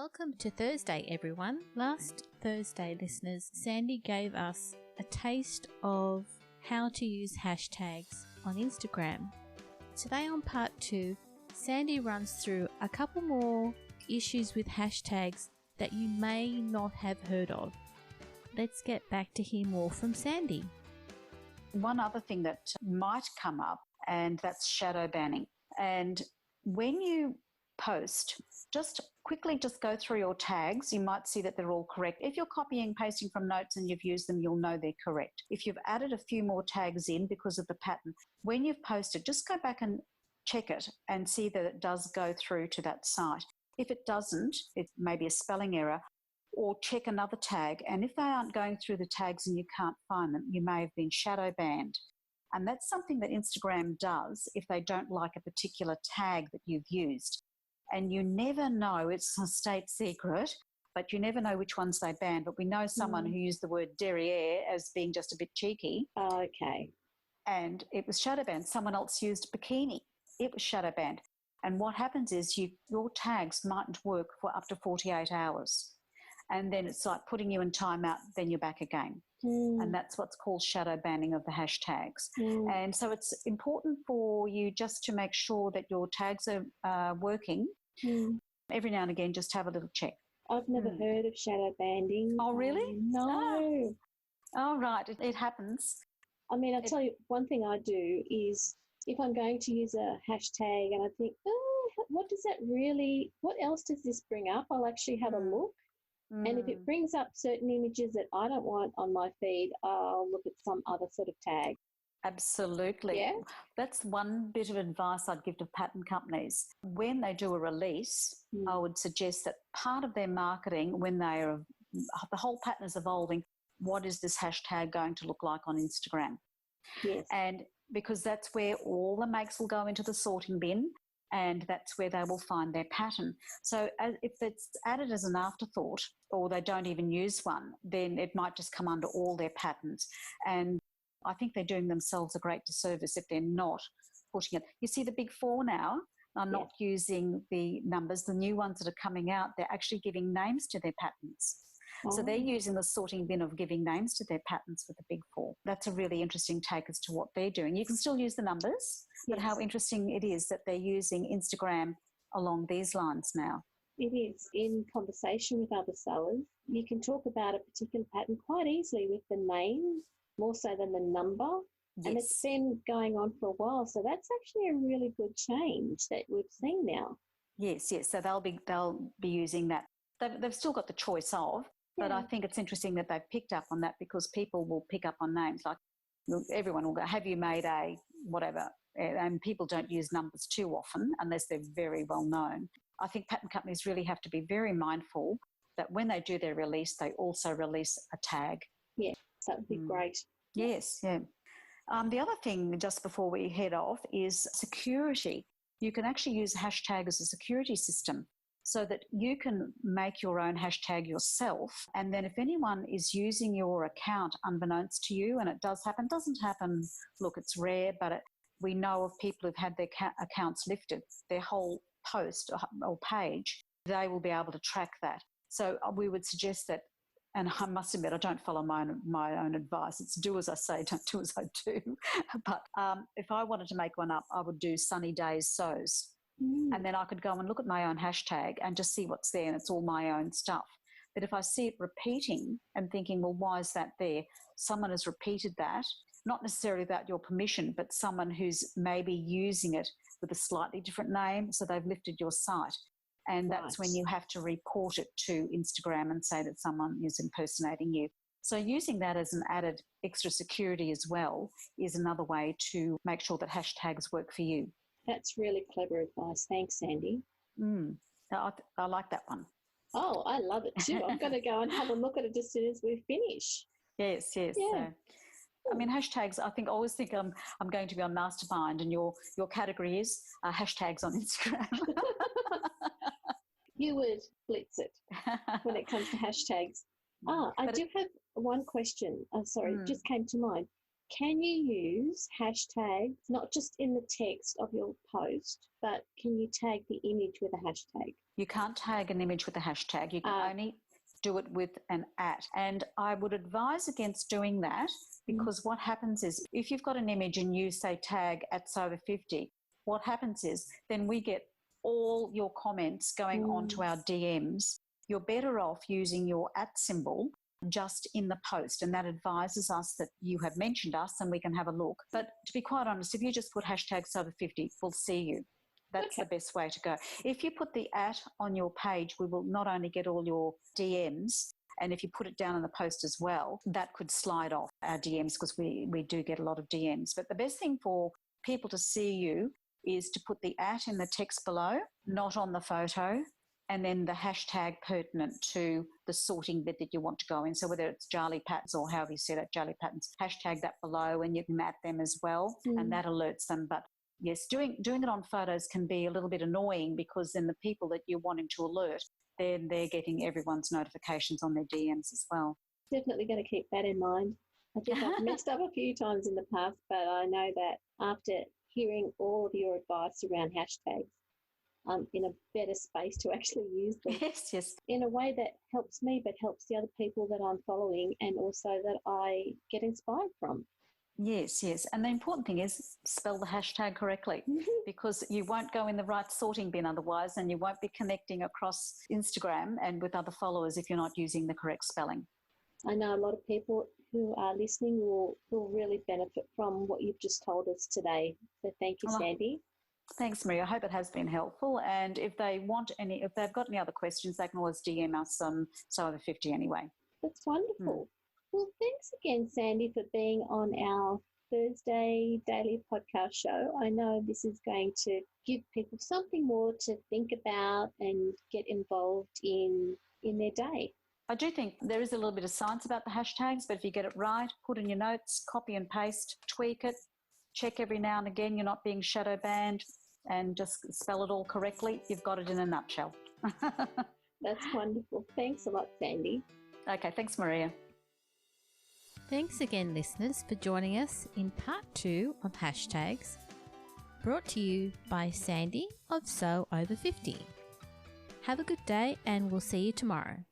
Welcome to Thursday, everyone. Last Thursday, listeners, Sandy gave us a taste of how to use hashtags on Instagram. Today on part 2, Sandy runs through a couple more issues with hashtags that you may not have heard of. Let's get back to hear more from Sandy. One other thing that might come up, and that's shadow banning. And when you post, just quickly go through your tags. You might see that they're all correct. If you're copying and pasting from notes and you've used them, you'll know they're correct. If you've added a few more tags in because of the pattern, when you've posted, just go back and check it and see that it does go through to that site. If it doesn't, it may be a spelling error, or check another tag. And if they aren't going through the tags and you can't find them, you may have been shadow banned. And that's something that Instagram does if they don't like a particular tag that you've used. And you never know, it's a state secret, but you never know which ones they ban. But we know someone who used the word derriere as being just a bit cheeky. Oh, okay. And it was shadow banned. Someone else used bikini. It was shadow banned. And what happens is your tags mightn't work for up to 48 hours. And then it's like putting you in timeout, then you're back again. And that's what's called shadow banning of the hashtags. And so it's important for you just to make sure that your tags are working. Every now and again, just have a little check. I've never heard of shadow banning. Oh, really? No. Oh, right. It happens. I mean, I'll tell you, one thing I do is if I'm going to use a hashtag and I think, what else does this bring up? I'll actually have a look. And if it brings up certain images that I don't want on my feed, I'll look at some other sort of tag. Absolutely. Yeah. That's one bit of advice I'd give to pattern companies. When they do a release, I would suggest that part of their marketing, when the whole pattern is evolving, what is this hashtag going to look like on Instagram? Yes. And because that's where all the makes will go into the sorting bin, and that's where they will find their pattern. So if it's added as an afterthought or they don't even use one, then it might just come under all their patterns. And I think they're doing themselves a great disservice if they're not putting it. You see the big four now are not using the numbers. The new ones that are coming out, they're actually giving names to their patterns. So they're using the sorting bin of giving names to their patterns for the big four. That's a really interesting take as to what they're doing. You can still use the numbers, but how interesting it is that they're using Instagram along these lines now. It is. In conversation with other sellers, you can talk about a particular pattern quite easily with the name, more so than the number. Yes. And it's been going on for a while. So that's actually a really good change that we've seen now. Yes. So they'll be using that. They've still got the choice of, but I think it's interesting that they've picked up on that because people will pick up on names. Like everyone will go, have you made a whatever? And people don't use numbers too often unless they're very well known. I think pattern companies really have to be very mindful that when they do their release, they also release a tag. Yeah, that would be great. Yes, yeah. The other thing, just before we head off, is security. You can actually use a hashtag as a security system so that you can make your own hashtag yourself. And then if anyone is using your account unbeknownst to you, and it doesn't happen, look, it's rare, but we know of people who've had their accounts lifted, their whole post or page, they will be able to track that. So we would suggest that, and I must admit, I don't follow my own advice. It's do as I say, don't do as I do. But if I wanted to make one up, I would do sunny days sows. And then I could go and look at my own hashtag and just see what's there, and it's all my own stuff. But if I see it repeating and thinking, well, why is that there? Someone has repeated that, not necessarily without your permission, but someone who's maybe using it with a slightly different name, so they've lifted your site. And that's when you have to report it to Instagram and say that someone is impersonating you. So using that as an added extra security as well is another way to make sure that hashtags work for you. That's really clever advice. Thanks, Sandy. I like that one. Oh, I love it too. I'm going to go and have a look at it as soon as we finish. Yes. Yeah. So, I mean, hashtags, I always think I'm going to be on Mastermind, and your category is hashtags on Instagram. You would blitz it when it comes to hashtags. I do have one question. Sorry, it just came to mind. can you use hashtags, not just in the text of your post, but can you tag the image with a hashtag? You can't tag an image with a hashtag. You can only do it with an @ And I would advise against doing that, because what happens is if you've got an image and you say tag @Sober50, what happens is then we get all your comments going onto our DMs. You're better off using your @ symbol just in the post, and that advises us that you have mentioned us and we can have a look. But to be quite honest, if you just put #Sober50, we'll see you. That's the best way to go. If you put the @ on your page, we will not only get all your DMs, and if you put it down in the post as well, that could slide off our DMs, because we do get a lot of DMs. But the best thing for people to see you is to put the @ in the text below, not on the photo, and then the hashtag pertinent to the sorting bit that you want to go in. So whether it's Jali Patterns or however you set it, Jali Patterns, hashtag that below, and you can @ them as well, and that alerts them. But yes, doing it on photos can be a little bit annoying, because then the people that you're wanting to alert, they're getting everyone's notifications on their DMs as well. Definitely going to keep that in mind. I think I've messed up a few times in the past, but I know that after hearing all of your advice around hashtags, I'm in a better space to actually use them. Yes. In a way that helps me, but helps the other people that I'm following, and also that I get inspired from. Yes. And the important thing is spell the hashtag correctly, because you won't go in the right sorting bin otherwise, and you won't be connecting across Instagram and with other followers if you're not using the correct spelling. I know a lot of people who are listening will really benefit from what you've just told us today. So thank you, Sandy. Thanks, Maria. I hope it has been helpful. And if they've got any other questions, they can always DM us Sober50 anyway. That's wonderful. Well, thanks again, Sandy, for being on our Thursday daily podcast show. I know this is going to give people something more to think about and get involved in their day. I do think there is a little bit of science about the hashtags, but if you get it right, put in your notes, copy and paste, tweak it, check every now and again you're not being shadow banned, and just spell it all correctly, you've got it in a nutshell. That's wonderful. Thanks a lot, Sandy. Okay, thanks, Maria. Thanks again, listeners, for joining us in part 2 of Hashtags, brought to you by Sandy of So Over 50. Have a good day, and we'll see you tomorrow.